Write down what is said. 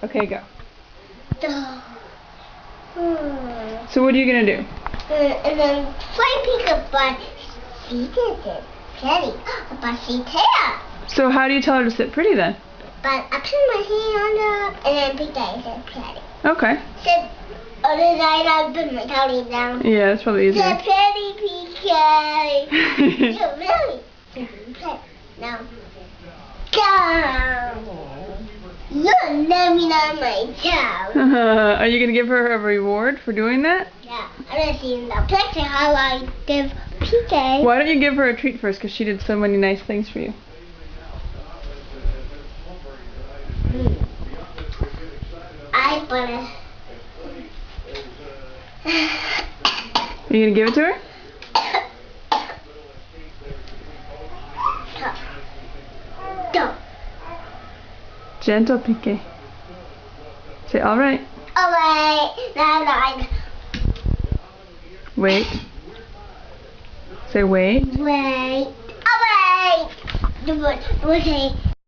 Okay, go. So what are you gonna do? And then play peekaboo. She did it. Pretty. But she did. So how do you tell her to sit pretty then? But I put my hand on her and then Pika said pretty. Okay. Sit on the side, I put my tummy down. Yeah, that's probably easier. Sit pretty Pika. You really. Now. Go. You're living on my toe. Are you gonna give her a reward for doing that? Yeah, I'm gonna see in the picture how I give PK. Why don't you give her a treat first? Because she did so many nice things for you. I wanna. Are you gonna give it to her? Go. Gentle, Pique. Say all right. Alright, now Wait. Say wait. wait. Alright. Okay.